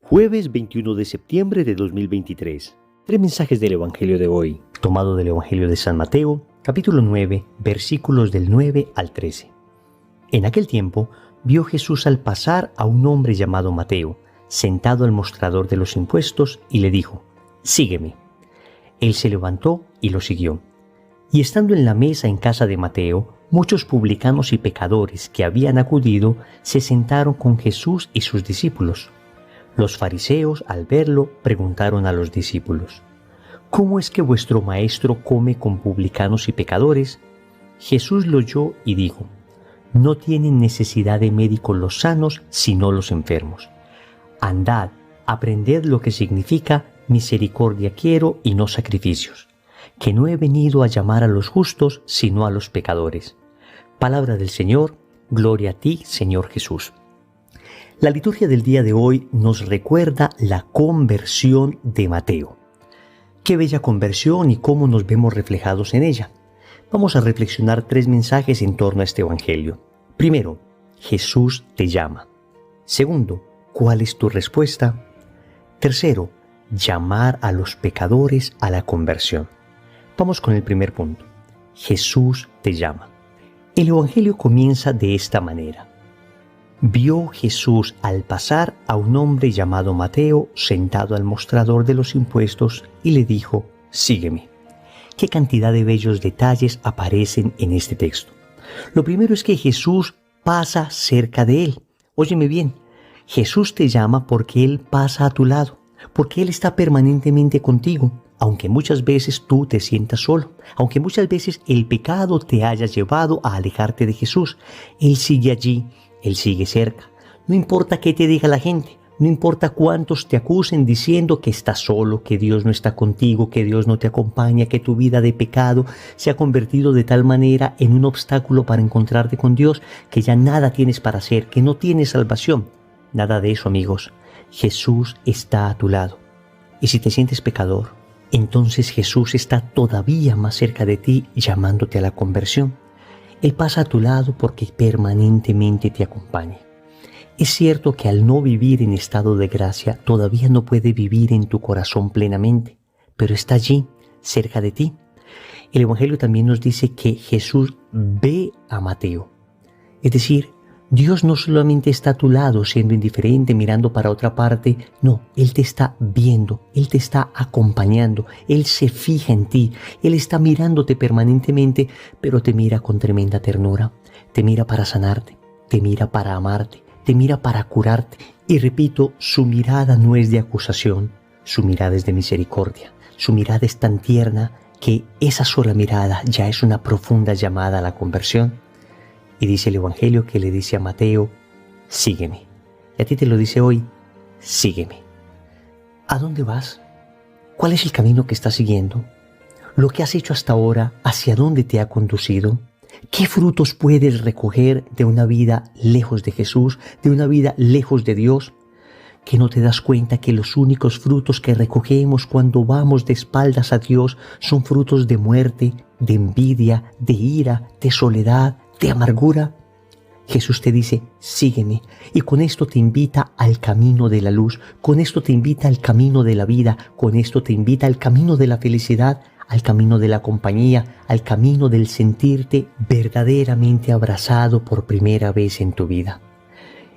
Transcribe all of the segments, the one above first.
Jueves 21 de septiembre de 2023. Tres mensajes del Evangelio de hoy, tomado del Evangelio de San Mateo, capítulo 9, versículos del 9 al 13. En aquel tiempo, vio Jesús al pasar a un hombre llamado Mateo, sentado al mostrador de los impuestos, y le dijo: «Sígueme». Él se levantó y lo siguió. Y estando en la mesa en casa de Mateo, muchos publicanos y pecadores que habían acudido se sentaron con Jesús y sus discípulos. Los fariseos, al verlo, preguntaron a los discípulos: «¿Cómo es que vuestro maestro come con publicanos y pecadores?». Jesús lo oyó y dijo: «No tienen necesidad de médicos los sanos, sino los enfermos. Andad, aprended lo que significa misericordia quiero y no sacrificios, que no he venido a llamar a los justos, sino a los pecadores». Palabra del Señor, gloria a ti, Señor Jesús. La liturgia del día de hoy nos recuerda la conversión de Mateo. Qué bella conversión y cómo nos vemos reflejados en ella. Vamos a reflexionar tres mensajes en torno a este evangelio. Primero, Jesús te llama. Segundo, ¿cuál es tu respuesta? Tercero, llamar a los pecadores a la conversión. Vamos con el primer punto. Jesús te llama. El evangelio comienza de esta manera. Vio Jesús al pasar a un hombre llamado Mateo sentado al mostrador de los impuestos y le dijo: «Sígueme». Qué cantidad de bellos detalles aparecen en este texto. Lo primero es que Jesús pasa cerca de él. Óyeme bien, Jesús te llama porque Él pasa a tu lado, porque Él está permanentemente contigo, aunque muchas veces tú te sientas solo, aunque muchas veces el pecado te haya llevado a alejarte de Jesús. Él sigue allí. Él sigue cerca. No importa qué te diga la gente, no importa cuántos te acusen diciendo que estás solo, que Dios no está contigo, que Dios no te acompaña, que tu vida de pecado se ha convertido de tal manera en un obstáculo para encontrarte con Dios, que ya nada tienes para hacer, que no tienes salvación. Nada de eso, amigos. Jesús está a tu lado. Y si te sientes pecador, entonces Jesús está todavía más cerca de ti, llamándote a la conversión. Él pasa a tu lado porque permanentemente te acompaña. Es cierto que al no vivir en estado de gracia, todavía no puede vivir en tu corazón plenamente, pero está allí, cerca de ti. El Evangelio también nos dice que Jesús ve a Mateo. Es decir, Dios no solamente está a tu lado siendo indiferente, mirando para otra parte. No, Él te está viendo, Él te está acompañando, Él se fija en ti, Él está mirándote permanentemente, pero te mira con tremenda ternura, te mira para sanarte, te mira para amarte, te mira para curarte. Y repito, su mirada no es de acusación, su mirada es de misericordia, su mirada es tan tierna que esa sola mirada ya es una profunda llamada a la conversión. Y dice el Evangelio que le dice a Mateo: «Sígueme». Y a ti te lo dice hoy: «Sígueme». ¿A dónde vas? ¿Cuál es el camino que estás siguiendo? ¿Lo que has hecho hasta ahora, hacia dónde te ha conducido? ¿Qué frutos puedes recoger de una vida lejos de Jesús, de una vida lejos de Dios? ¿Que no te das cuenta que los únicos frutos que recogemos cuando vamos de espaldas a Dios son frutos de muerte, de envidia, de ira, de soledad, de amargura? Jesús te dice: «Sígueme», y con esto te invita al camino de la luz, con esto te invita al camino de la vida, con esto te invita al camino de la felicidad, al camino de la compañía, al camino del sentirte verdaderamente abrazado por primera vez en tu vida.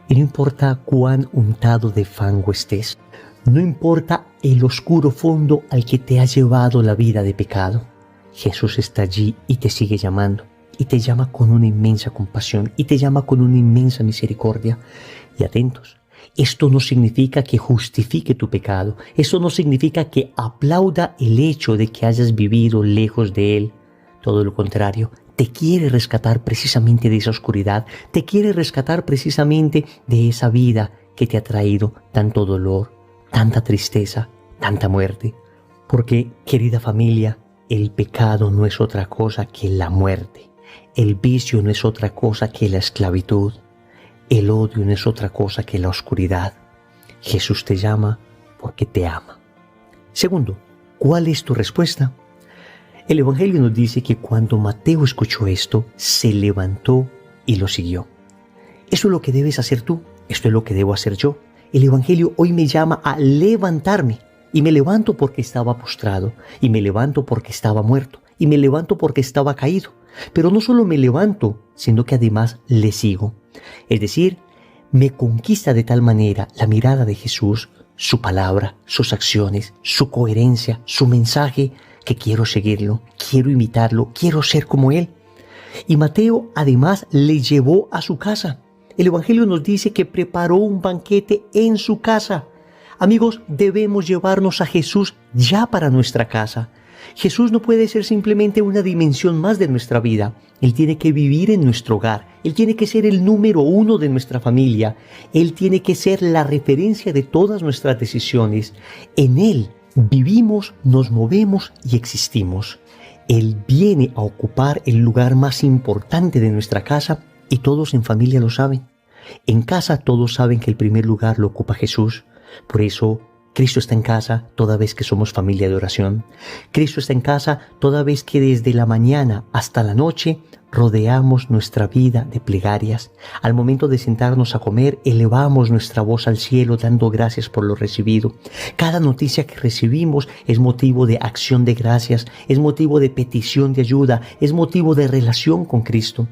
Y no importa cuán untado de fango estés, no importa el oscuro fondo al que te ha llevado la vida de pecado, Jesús está allí y te sigue llamando. Y te llama con una inmensa compasión, y te llama con una inmensa misericordia. Y atentos, esto no significa que justifique tu pecado, esto no significa que aplauda el hecho de que hayas vivido lejos de Él. Todo lo contrario, te quiere rescatar precisamente de esa oscuridad, te quiere rescatar precisamente de esa vida que te ha traído tanto dolor, tanta tristeza, tanta muerte. Porque, querida familia, el pecado no es otra cosa que la muerte. El vicio no es otra cosa que la esclavitud. El odio no es otra cosa que la oscuridad. Jesús te llama porque te ama. Segundo, ¿cuál es tu respuesta? El Evangelio nos dice que cuando Mateo escuchó esto, se levantó y lo siguió. Eso es lo que debes hacer tú, esto es lo que debo hacer yo. El Evangelio hoy me llama a levantarme. Y me levanto porque estaba postrado, y me levanto porque estaba muerto, y me levanto porque estaba caído. Pero no solo me levanto, sino que además le sigo. Es decir, me conquista de tal manera la mirada de Jesús, su palabra, sus acciones, su coherencia, su mensaje, que quiero seguirlo, quiero imitarlo, quiero ser como Él. Y Mateo además le llevó a su casa. El Evangelio nos dice que preparó un banquete en su casa. Amigos, debemos llevarnos a Jesús ya para nuestra casa. Jesús no puede ser simplemente una dimensión más de nuestra vida. Él tiene que vivir en nuestro hogar. Él tiene que ser el número uno de nuestra familia. Él tiene que ser la referencia de todas nuestras decisiones. En Él vivimos, nos movemos y existimos. Él viene a ocupar el lugar más importante de nuestra casa y todos en familia lo saben. En casa todos saben que el primer lugar lo ocupa Jesús. Por eso, Cristo está en casa toda vez que somos familia de oración. Cristo está en casa toda vez que desde la mañana hasta la noche rodeamos nuestra vida de plegarias. Al momento de sentarnos a comer, elevamos nuestra voz al cielo dando gracias por lo recibido. Cada noticia que recibimos es motivo de acción de gracias, es motivo de petición de ayuda, es motivo de relación con Cristo.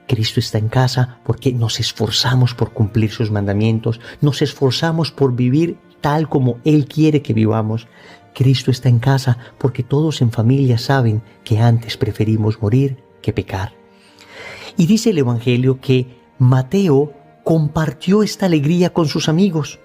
Cristo está en casa porque nos esforzamos por cumplir sus mandamientos, nos esforzamos por vivir tal como Él quiere que vivamos. Cristo está en casa porque todos en familia saben que antes preferimos morir que pecar. Y dice el Evangelio que Mateo compartió esta alegría con sus amigos.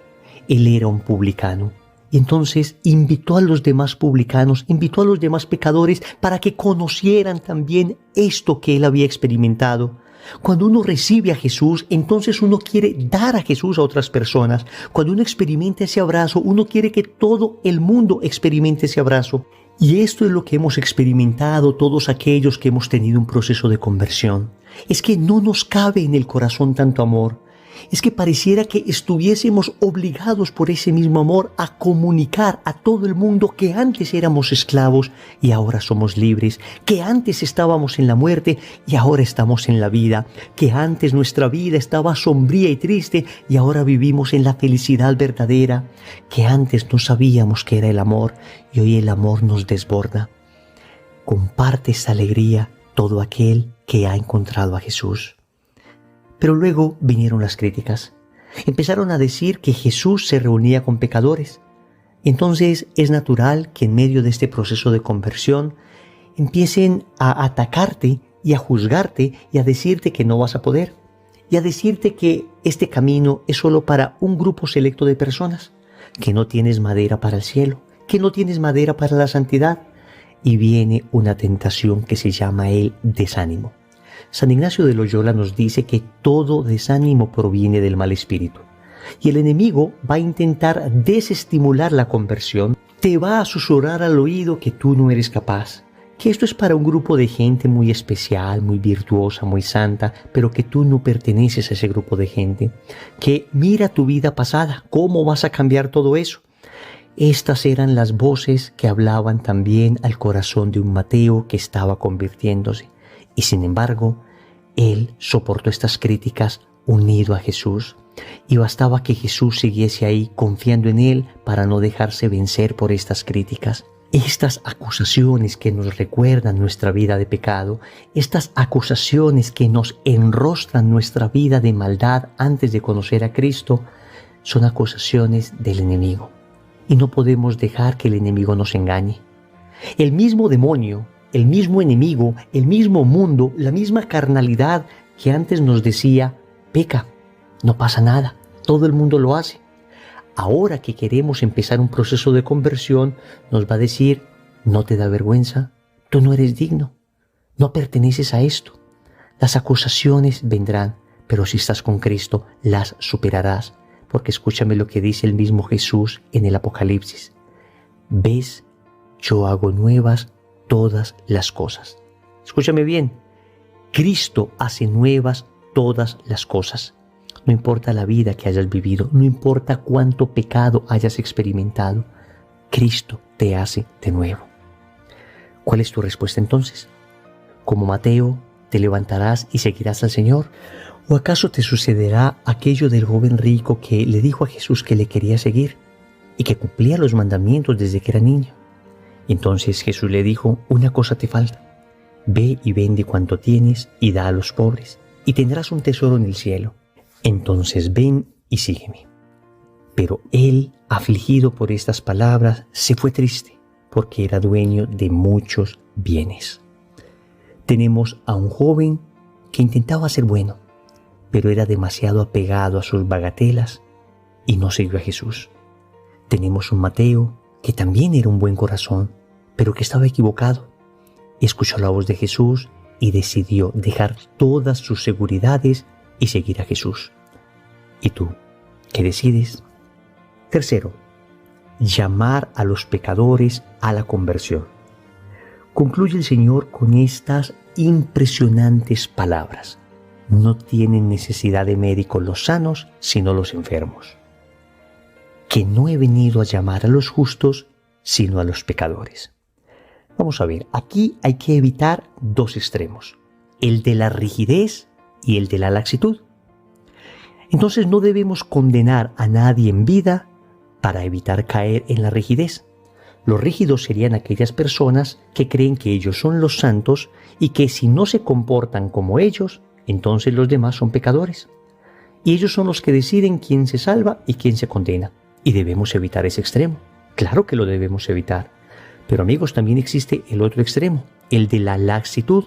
Él era un publicano. Y entonces invitó a los demás publicanos, invitó a los demás pecadores para que conocieran también esto que él había experimentado. Cuando uno recibe a Jesús, entonces uno quiere dar a Jesús a otras personas. Cuando uno experimenta ese abrazo, uno quiere que todo el mundo experimente ese abrazo. Y esto es lo que hemos experimentado todos aquellos que hemos tenido un proceso de conversión. Es que no nos cabe en el corazón tanto amor. Es que pareciera que estuviésemos obligados por ese mismo amor a comunicar a todo el mundo que antes éramos esclavos y ahora somos libres, que antes estábamos en la muerte y ahora estamos en la vida, que antes nuestra vida estaba sombría y triste y ahora vivimos en la felicidad verdadera, que antes no sabíamos qué era el amor y hoy el amor nos desborda. Comparte esa alegría todo aquel que ha encontrado a Jesús. Pero luego vinieron las críticas. Empezaron a decir que Jesús se reunía con pecadores. Entonces es natural que en medio de este proceso de conversión empiecen a atacarte y a juzgarte y a decirte que no vas a poder. Y a decirte que este camino es solo para un grupo selecto de personas, que no tienes madera para el cielo, que no tienes madera para la santidad. Y viene una tentación que se llama el desánimo. San Ignacio de Loyola nos dice que todo desánimo proviene del mal espíritu. Y el enemigo va a intentar desestimular la conversión, te va a susurrar al oído que tú no eres capaz, que esto es para un grupo de gente muy especial, muy virtuosa, muy santa, pero que tú no perteneces a ese grupo de gente, que mira tu vida pasada, ¿cómo vas a cambiar todo eso? Estas eran las voces que hablaban también al corazón de un Mateo que estaba convirtiéndose. Y sin embargo, él soportó estas críticas unido a Jesús. Y bastaba que Jesús siguiese ahí confiando en Él para no dejarse vencer por estas críticas. Estas acusaciones que nos recuerdan nuestra vida de pecado, estas acusaciones que nos enrostran nuestra vida de maldad antes de conocer a Cristo, son acusaciones del enemigo. Y no podemos dejar que el enemigo nos engañe. El mismo demonio, el mismo enemigo, el mismo mundo, la misma carnalidad que antes nos decía, peca, no pasa nada, todo el mundo lo hace. Ahora que queremos empezar un proceso de conversión, nos va a decir, no te da vergüenza, tú no eres digno, no perteneces a esto. Las acusaciones vendrán, pero si estás con Cristo, las superarás. Porque escúchame lo que dice el mismo Jesús en el Apocalipsis. ¿Ves? Yo hago nuevas todas las cosas. Escúchame bien, Cristo hace nuevas todas las cosas. No importa la vida que hayas vivido, no importa cuánto pecado hayas experimentado, Cristo te hace de nuevo. ¿Cuál es tu respuesta entonces? Como Mateo, ¿te levantarás y seguirás al Señor? ¿O acaso te sucederá aquello del joven rico que le dijo a Jesús que le quería seguir y que cumplía los mandamientos desde que era niño? Entonces Jesús le dijo, una cosa te falta. Ve y vende cuanto tienes y da a los pobres, y tendrás un tesoro en el cielo. Entonces ven y sígueme. Pero él, afligido por estas palabras, se fue triste, porque era dueño de muchos bienes. Tenemos a un joven que intentaba ser bueno, pero era demasiado apegado a sus bagatelas y no siguió a Jesús. Tenemos un Mateo que también era un buen corazón, pero que estaba equivocado. Escuchó la voz de Jesús y decidió dejar todas sus seguridades y seguir a Jesús. ¿Y tú, qué decides? Tercero, llamar a los pecadores a la conversión. Concluye el Señor con estas impresionantes palabras. No tienen necesidad de médicos los sanos, sino los enfermos. Que no he venido a llamar a los justos, sino a los pecadores. Vamos a ver, aquí hay que evitar dos extremos, el de la rigidez y el de la laxitud. Entonces no debemos condenar a nadie en vida para evitar caer en la rigidez. Los rígidos serían aquellas personas que creen que ellos son los santos y que si no se comportan como ellos, entonces los demás son pecadores. Y ellos son los que deciden quién se salva y quién se condena. Y debemos evitar ese extremo. Claro que lo debemos evitar. Pero amigos, también existe el otro extremo, el de la laxitud.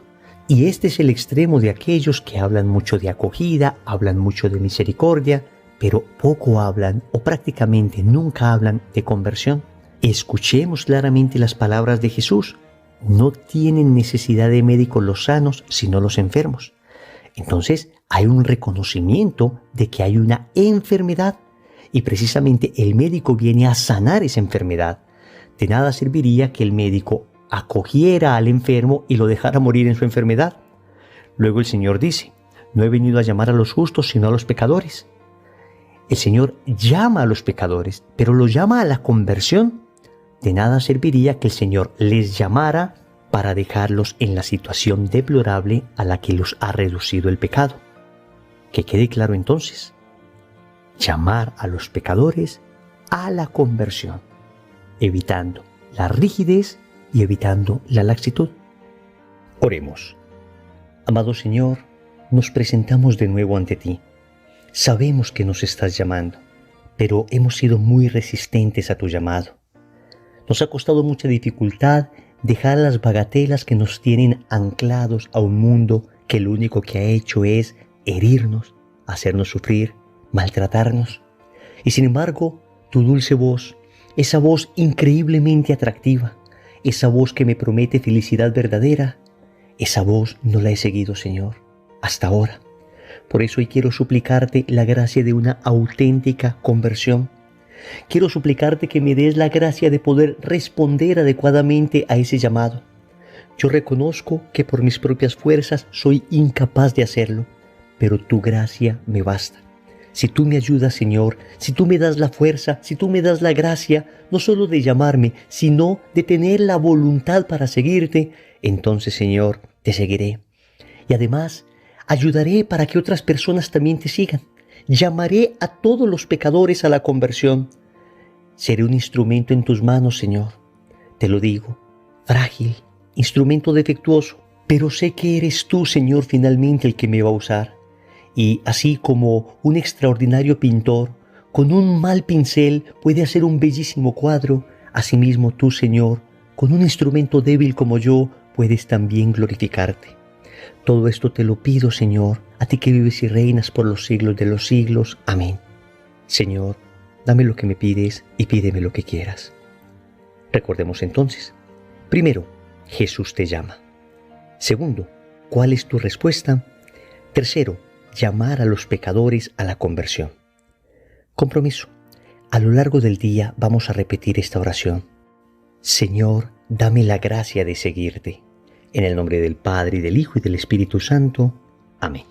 Y este es el extremo de aquellos que hablan mucho de acogida, hablan mucho de misericordia, pero poco hablan o prácticamente nunca hablan de conversión. Escuchemos claramente las palabras de Jesús. No tienen necesidad de médicos los sanos, sino los enfermos. Entonces hay un reconocimiento de que hay una enfermedad y precisamente el médico viene a sanar esa enfermedad. De nada serviría que el médico acogiera al enfermo y lo dejara morir en su enfermedad. Luego el Señor dice, no he venido a llamar a los justos sino a los pecadores. El Señor llama a los pecadores, pero los llama a la conversión. De nada serviría que el Señor les llamara para dejarlos en la situación deplorable a la que los ha reducido el pecado. Que quede claro entonces, llamar a los pecadores a la conversión, evitando la rigidez y evitando la laxitud. Oremos. Amado Señor, nos presentamos de nuevo ante ti. Sabemos que nos estás llamando, pero hemos sido muy resistentes a tu llamado. Nos ha costado mucha dificultad dejar las bagatelas que nos tienen anclados a un mundo que lo único que ha hecho es herirnos, hacernos sufrir, maltratarnos. Y sin embargo, tu dulce voz, esa voz increíblemente atractiva, esa voz que me promete felicidad verdadera, esa voz no la he seguido, Señor, hasta ahora. Por eso hoy quiero suplicarte la gracia de una auténtica conversión. Quiero suplicarte que me des la gracia de poder responder adecuadamente a ese llamado. Yo reconozco que por mis propias fuerzas soy incapaz de hacerlo, pero tu gracia me basta. Si tú me ayudas, Señor, si tú me das la fuerza, si tú me das la gracia, no solo de llamarme, sino de tener la voluntad para seguirte, entonces, Señor, te seguiré. Y además, ayudaré para que otras personas también te sigan. Llamaré a todos los pecadores a la conversión. Seré un instrumento en tus manos, Señor. Te lo digo, frágil, instrumento defectuoso, pero sé que eres tú, Señor, finalmente el que me va a usar. Y así como un extraordinario pintor, con un mal pincel puede hacer un bellísimo cuadro, asimismo tú, Señor, con un instrumento débil como yo, puedes también glorificarte. Todo esto te lo pido, Señor, a ti que vives y reinas por los siglos de los siglos. Amén. Señor, dame lo que me pides y pídeme lo que quieras. Recordemos entonces. Primero, Jesús te llama. Segundo, ¿cuál es tu respuesta? Tercero, llamar a los pecadores a la conversión. Compromiso. A lo largo del día vamos a repetir esta oración. Señor, dame la gracia de seguirte. En el nombre del Padre, y del Hijo, y del Espíritu Santo. Amén.